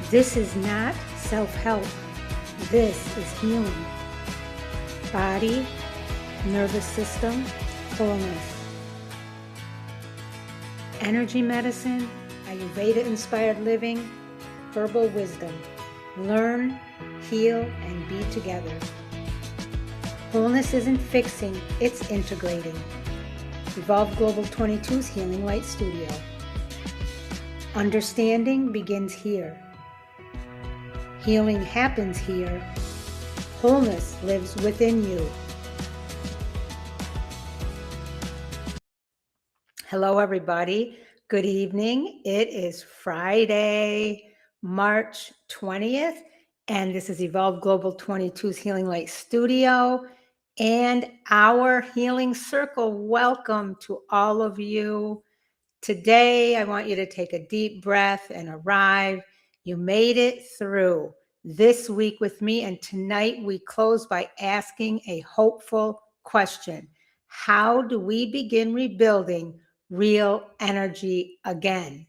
This is not self-help. This is healing. Body, nervous system, wholeness. Energy medicine, Ayurveda-inspired living, herbal wisdom. Learn, heal, and be together. Wholeness isn't fixing, it's integrating. Evolve Global 22's Healing Light Studio. Understanding begins here. Healing happens here. Wholeness lives within you. Hello, everybody. Good evening. It is Friday, March 20th, and this is Evolve Global 22's Healing Light Studio and our Healing Circle. Welcome to all of you. Today, I want you to take a deep breath and arrive. You made it through this week with me, and tonight we close by asking a hopeful question. How do we begin rebuilding real energy again?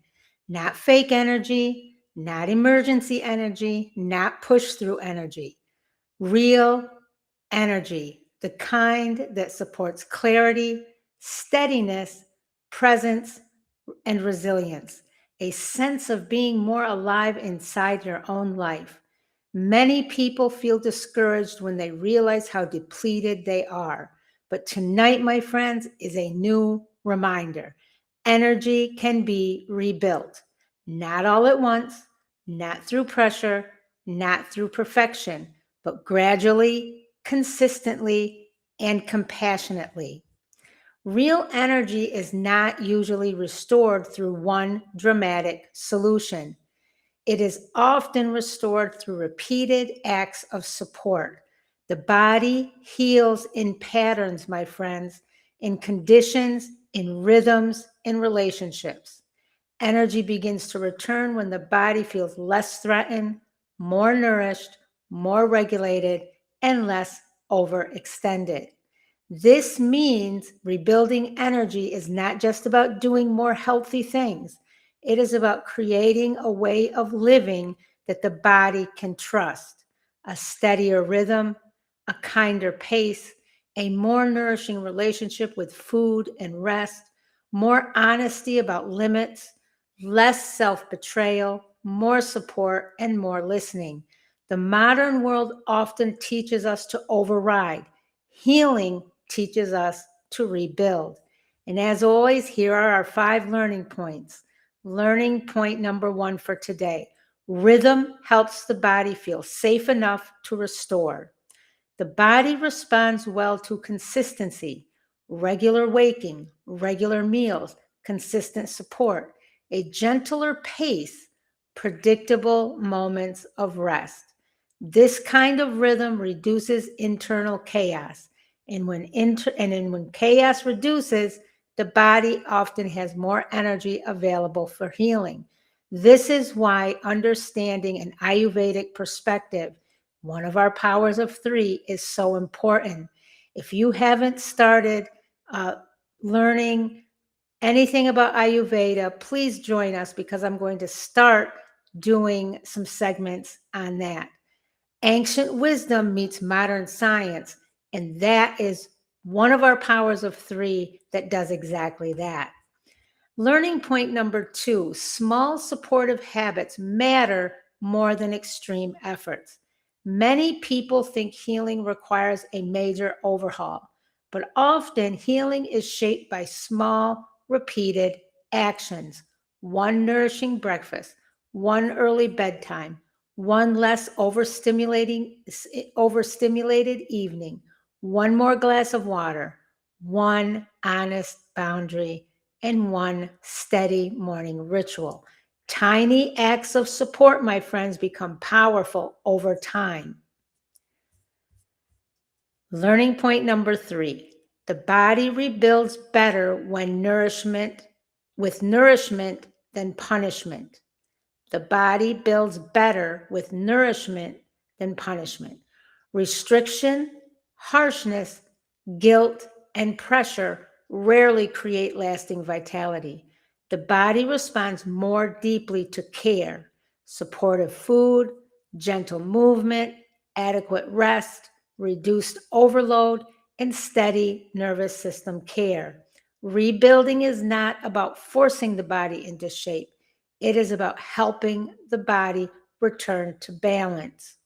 Not fake energy, not emergency energy, not push-through energy. Real energy, the kind that supports clarity, steadiness, presence, and resilience, a sense of being more alive inside your own life. Many people feel discouraged when they realize how depleted they are. But tonight, my friends, is a new reminder. Energy can be rebuilt, not all at once, not through pressure, not through perfection, but gradually, consistently, and compassionately. Real energy is not usually restored through one dramatic solution. It is often restored through repeated acts of support. The body heals in patterns, my friends, in conditions, in rhythms, in relationships. Energy begins to return when the body feels less threatened, more nourished, more regulated, and less overextended. This means rebuilding energy is not just about doing more healthy things. It is about creating a way of living that the body can trust, a steadier rhythm, a kinder pace, a more nourishing relationship with food and rest, more honesty about limits, less self-betrayal, more support, and more listening. The modern world often teaches us to override. Healing teaches us to rebuild. And as always, here are our 5 learning points. Learning point number 1 for today. Rhythm helps the body feel safe enough to restore. The body responds well to consistency, regular waking, regular meals, consistent support, a gentler pace, predictable moments of rest. This kind of rhythm reduces internal chaos. And when chaos reduces, the body often has more energy available for healing. This is why understanding an Ayurvedic perspective, one of our powers of 3, is so important. If you haven't started learning anything about Ayurveda, please join us because I'm going to start doing some segments on that. Ancient wisdom meets modern science, and that is one of our powers of 3 that does exactly that. Learning point number 2, small supportive habits matter more than extreme efforts. Many people think healing requires a major overhaul, but often healing is shaped by small, repeated actions. One nourishing breakfast, one early bedtime, one less overstimulated evening, one more glass of water, one honest boundary, and one steady morning ritual. Tiny acts of support, my friends, become powerful over time. Learning point number 3, the body rebuilds better with nourishment than punishment. The body builds better with nourishment than punishment. Restriction, harshness, guilt, and pressure rarely create lasting vitality. The body responds more deeply to care. supportive food, gentle movement, adequate rest, reduced overload, and steady nervous system care. Rebuilding is not about forcing the body into shape. It is about helping the body return to balance.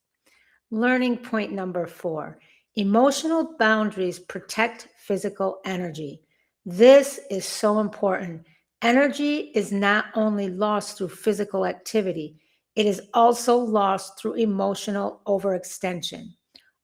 Learning point number 4, emotional boundaries protect physical energy. This is so important. Energy is not only lost through physical activity, it is also lost through emotional overextension,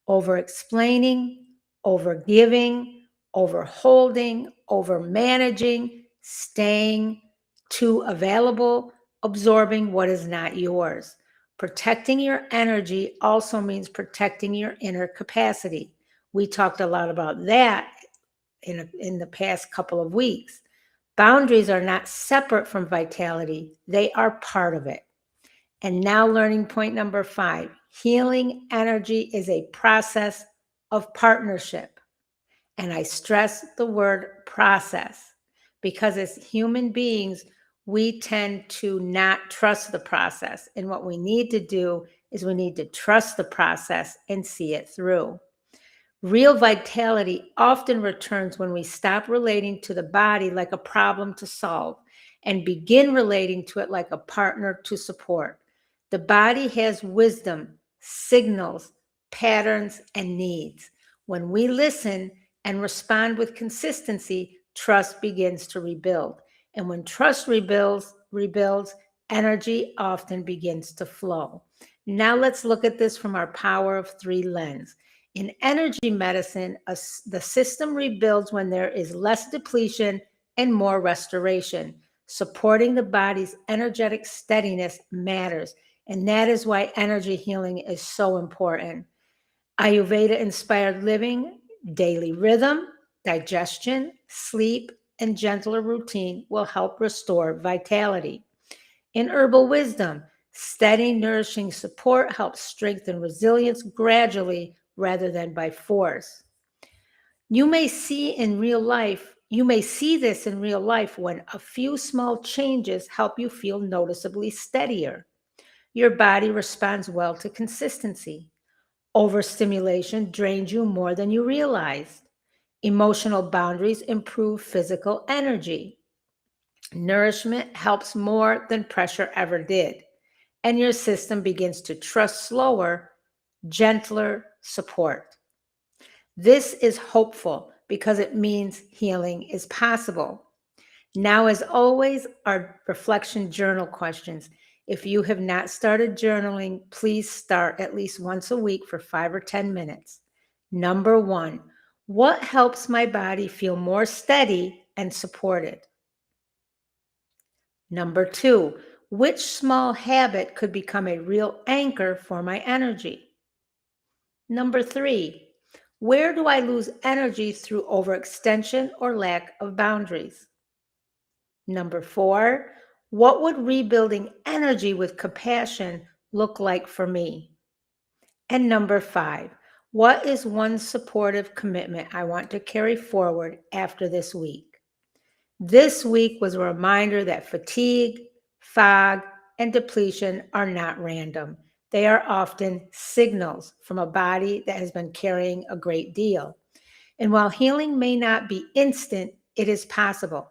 over explaining, over giving, over holding, over managing, staying too available, absorbing what is not yours. Protecting your energy also means protecting your inner capacity. We talked a lot about that in the past couple of weeks. Boundaries are not separate from vitality, they are part of it. And now, learning point number 5, healing energy is a process of partnership. And I stress the word process because as human beings, we tend to not trust the process. And what we need to do is we need to trust the process and see it through. Real vitality often returns when we stop relating to the body like a problem to solve and begin relating to it like a partner to support. The body has wisdom, signals, patterns, and needs. When we listen and respond with consistency, trust begins to rebuild. And when trust rebuilds, energy often begins to flow. Now let's look at this from our power of 3 lens. In energy medicine, the system rebuilds when there is less depletion and more restoration. Supporting the body's energetic steadiness matters, and that is why energy healing is so important. Ayurveda-inspired living, daily rhythm, digestion, sleep, and gentler routine will help restore vitality. In herbal wisdom, steady, nourishing support helps strengthen resilience gradually rather than by force. You may see this in real life when a few small changes help you feel noticeably steadier. Your body responds well to consistency. Overstimulation drains you more than you realized. Emotional boundaries improve physical energy. Nourishment helps more than pressure ever did. And your system begins to trust slower, gentler support. This is hopeful because it means healing is possible. Now, as always, our reflection journal questions. If you have not started journaling, please start at least once a week for 5 or 10 minutes. Number 1, what helps my body feel more steady and supported? Number 2, which small habit could become a real anchor for my energy? Number 3, where do I lose energy through overextension or lack of boundaries? Number 4, what would rebuilding energy with compassion look like for me? And number 5, what is one supportive commitment I want to carry forward after this week? This week was a reminder that fatigue, fog, and depletion are not random. They are often signals from a body that has been carrying a great deal. And while healing may not be instant, it is possible.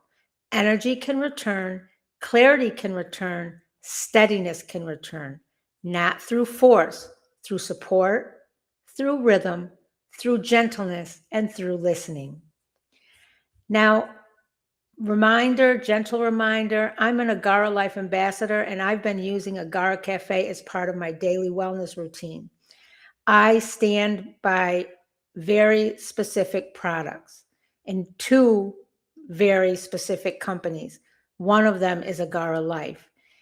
Energy can return, clarity can return, steadiness can return, not through force, through support, through rhythm, through gentleness, and through listening. Now, gentle reminder, I'm an AgaraLife Ambassador, and I've been using Agara Café as part of my daily wellness routine. I stand by very specific products and 2 very specific companies. One of them is AgaraLife.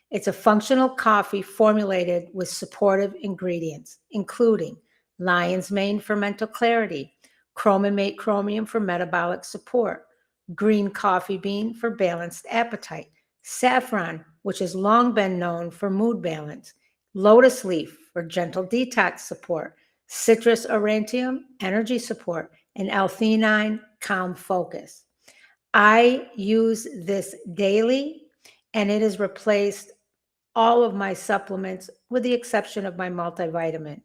It's a functional coffee formulated with supportive ingredients, including lion's mane for mental clarity, Chromemate Chromium for metabolic support, green coffee bean for balanced appetite, saffron, which has long been known for mood balance, lotus leaf for gentle detox support, citrus aurantium, energy support, and L-theanine, calm focus. I use this daily, and it has replaced all of my supplements with the exception of my multivitamin.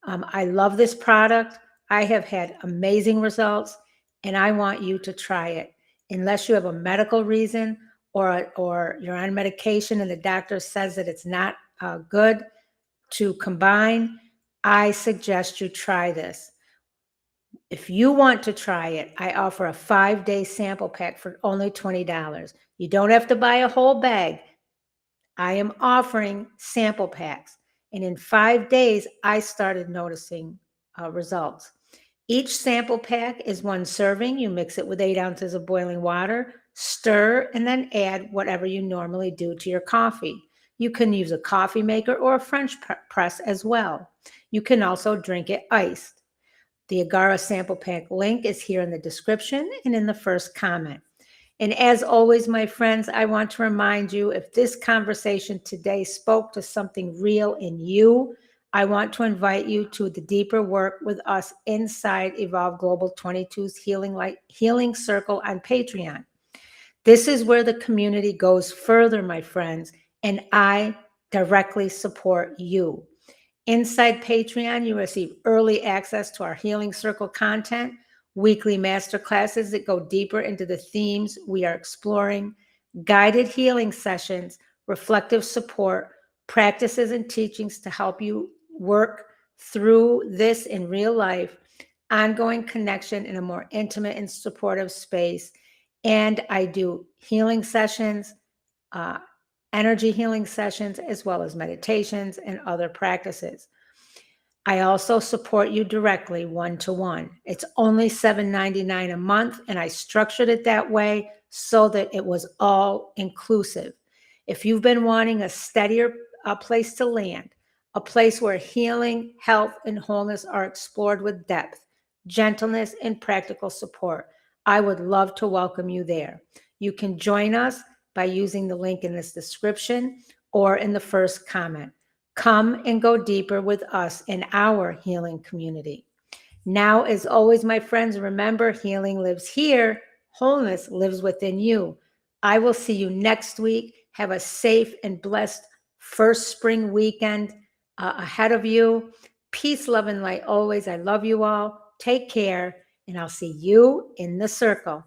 I love this product. I have had amazing results, and I want you to try it. Unless you have a medical reason or you're on medication and the doctor says that it's not good to combine, I suggest you try this. If you want to try it, I offer a 5-day sample pack for only $20. You don't have to buy a whole bag. I am offering sample packs. And in 5 days, I started noticing results. Each sample pack is 1 serving. You mix it with 8 ounces of boiling water, stir, and then add whatever you normally do to your coffee. You can use a coffee maker or a French press as well. You can also drink it iced. The Agara sample pack link is here in the description and in the first comment. And as always, my friends, I want to remind you, if this conversation today spoke to something real in you, I want to invite you to the deeper work with us inside Evolve Global 22's Healing Circle on Patreon. This is where the community goes further, my friends, and I directly support you. Inside Patreon, you receive early access to our Healing Circle content, weekly masterclasses that go deeper into the themes we are exploring, guided healing sessions, reflective support, practices and teachings to help you work through this in real life, ongoing connection in a more intimate and supportive space. And I do healing sessions, energy healing sessions, as well as meditations and other practices. I also support you directly one-to-one. It's only $7.99 a month, and I structured it that way so that it was all inclusive. If you've been wanting a steadier place to land, a place where healing, health, and wholeness are explored with depth, gentleness, and practical support, I would love to welcome you there. You can join us by using the link in this description or in the first comment. Come and go deeper with us in our healing community. Now, as always, my friends, remember, healing lives here. Wholeness lives within you. I will see you next week. Have a safe and blessed first spring weekend ahead of you. Peace, love, and light always. I love you all. Take care, and I'll see you in the circle.